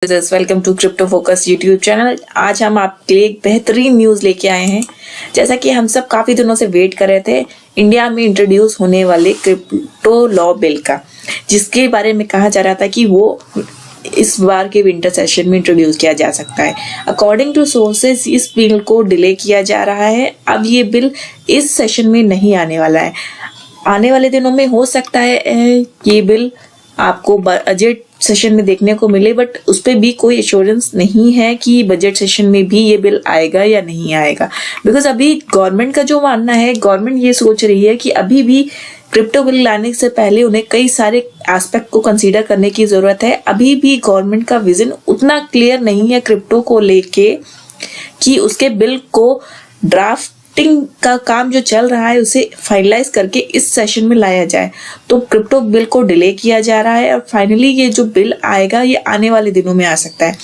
Welcome to Crypto Focus YouTube channel. आज हम आपके लिए एक बेहतरीन न्यूज़ लेके आए हैं। जैसा कि हम सब काफ़ी दिनों से वेट कर रहे थे इंडिया में इंट्रोड्यूस होने वाले क्रिप्टो लॉ बिल का, जिसके बारे में कहा जा रहा था कि वो इस बार के विंटर सेशन में इंट्रोड्यूस किया जा सकता है। अकॉर्डिंग टू सोर्सेज इस बिल को डिले किया जा रहा है। अब ये बिल इस सेशन में नहीं आने वाला है। आने वाले दिनों में हो सकता है ये बिल आपको बजट सेशन में देखने को मिले, बट उस पर भी कोई एश्योरेंस नहीं है कि बजट सेशन में भी ये बिल आएगा या नहीं आएगा। बिकॉज अभी गवर्नमेंट का जो मानना है, गवर्नमेंट ये सोच रही है कि अभी भी क्रिप्टो बिल लाने से पहले उन्हें कई सारे एस्पेक्ट को कंसीडर करने की जरूरत है। अभी भी गवर्नमेंट का विजन उतना क्लियर नहीं है क्रिप्टो को लेके कि उसके बिल को ड्राफ्टिंग का काम जो चल रहा है उसे फाइनलाइज करके इस सेशन में लाया जाए। तो क्रिप्टो बिल को डिले किया जा रहा है और फाइनली ये जो बिल आएगा ये आने वाले दिनों में आ सकता है।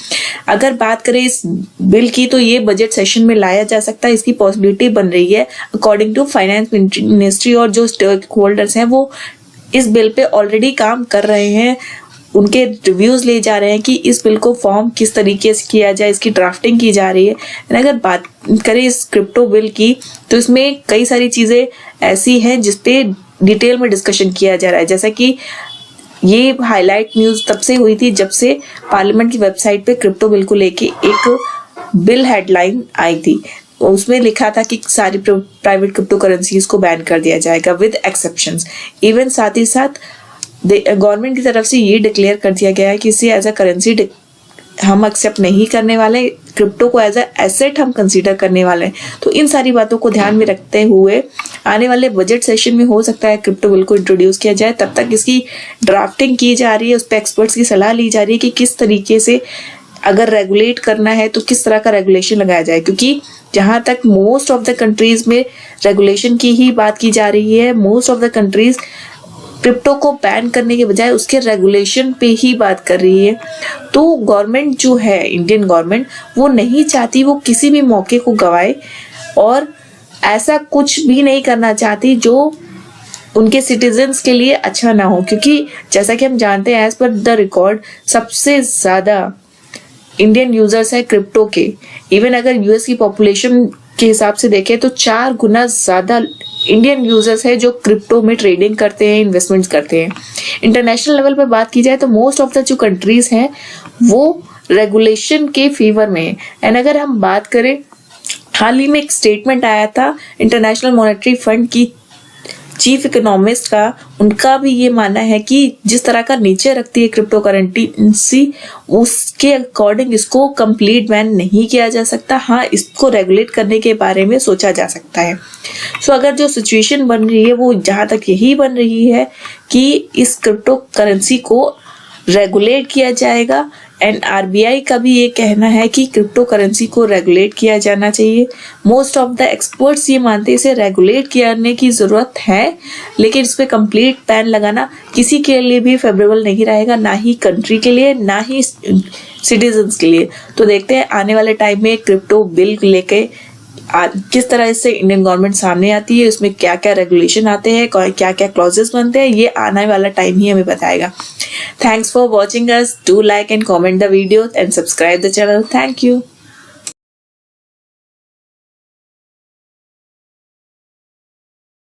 अगर बात करें इस बिल की तो ये बजट सेशन में लाया जा सकता है, इसकी पॉसिबिलिटी बन रही है। अकॉर्डिंग टू फाइनेंस मिनिस्ट्री और जो स्टेक होल्डर्स हैं वो इस बिल पे ऑलरेडी काम कर रहे हैं। उनके रिव्यूज ले जा रहे हैं कि इस बिल को फॉर्म किस तरीके से किया जाए, इसकी ड्राफ्टिंग की जा रही है। अगर बात करें इस क्रिप्टो बिल की तो इसमें कई सारी चीजें ऐसी हैं जिसपे डिटेल में डिस्कशन किया जा रहा है। जैसा कि ये हाईलाइट न्यूज तब से हुई थी जब से पार्लियामेंट की वेबसाइट पे क्रिप्टो बिल को लेके एक बिल हेडलाइन आई थी। उसमें लिखा था कि सारी प्राइवेट क्रिप्टो करेंसीज को बैन कर दिया जाएगा विद एक्सेप्शंस। इवन साथ ही साथ गवर्नमेंट की तरफ से ये डिक्लेयर कर दिया गया है कि इसे एज अ करेंसी हम एक्सेप्ट नहीं करने वाले, क्रिप्टो को एज अ एसेट हम कंसीडर करने वाले हैं। तो इन सारी बातों को ध्यान में रखते हुए आने वाले बजट सेशन में हो सकता है क्रिप्टो बिल को इंट्रोड्यूस किया जाए। तब तक इसकी ड्राफ्टिंग की जा रही है, उस पर एक्सपर्ट्स की सलाह ली जा रही है कि किस तरीके से अगर रेगुलेट करना है तो किस तरह का रेगुलेशन लगाया जाए। क्योंकि जहां तक मोस्ट ऑफ द कंट्रीज में रेगुलेशन की ही बात की जा रही है, most of the countries crypto को बैन करने के बजाय उसके रेगुलेशन पे ही बात कर रही है। तो गवर्नमेंट जो है, इंडियन गवर्नमेंट, वो नहीं चाहती वो किसी भी मौके को गवाए और ऐसा कुछ भी नहीं करना चाहती जो उनके सिटीजन्स के लिए अच्छा ना हो। क्योंकि जैसा कि हम जानते हैं एज पर द रिकॉर्ड सबसे ज्यादा इंडियन यूजर्स है क्रिप्टो के। इवन अगर यूएस की पॉपुलेशन के हिसाब से देखें तो 4 गुना ज्यादा इंडियन यूजर्स है जो क्रिप्टो में ट्रेडिंग करते हैं, इन्वेस्टमेंट्स करते हैं। इंटरनेशनल लेवल पर बात की जाए तो मोस्ट ऑफ द जो कंट्रीज हैं वो रेगुलेशन के फेवर में है। एंड अगर हम बात करें, हाल ही में एक स्टेटमेंट आया था इंटरनेशनल मॉनेटरी फंड की चीफ इकोनॉमिस्ट का। उनका भी ये मानना है कि जिस तरह का नेचर रखती है क्रिप्टो करेंसी उसके अकॉर्डिंग इसको कंप्लीट बैन नहीं किया जा सकता। हाँ, इसको रेगुलेट करने के बारे में सोचा जा सकता है। सो अगर जो सिचुएशन बन रही है वो जहां तक यही बन रही है कि इस क्रिप्टो करेंसी को रेगुलेट किया जाएगा। एंड आरबीआई का भी ये कहना है कि क्रिप्टो करेंसी को रेगुलेट किया जाना चाहिए। मोस्ट ऑफ द एक्सपर्ट्स ये मानते हैं इसे रेगुलेट करने की जरूरत है, लेकिन इस पे कंप्लीट बैन लगाना किसी के लिए भी फेवरेबल नहीं रहेगा, ना ही कंट्री के लिए ना ही सिटीजन्स के लिए। तो देखते हैं आने वाले टाइम में क्रिप्टो बिल लेके किस तरह से इंडियन गवर्नमेंट सामने आती है, उसमें क्या क्या रेगुलेशन आते हैं, क्या क्या क्लॉजेस बनते हैं, ये आने वाला टाइम ही हमें बताएगा। Thanks for watching us. Do like and comment the video and subscribe the channel. Thank you.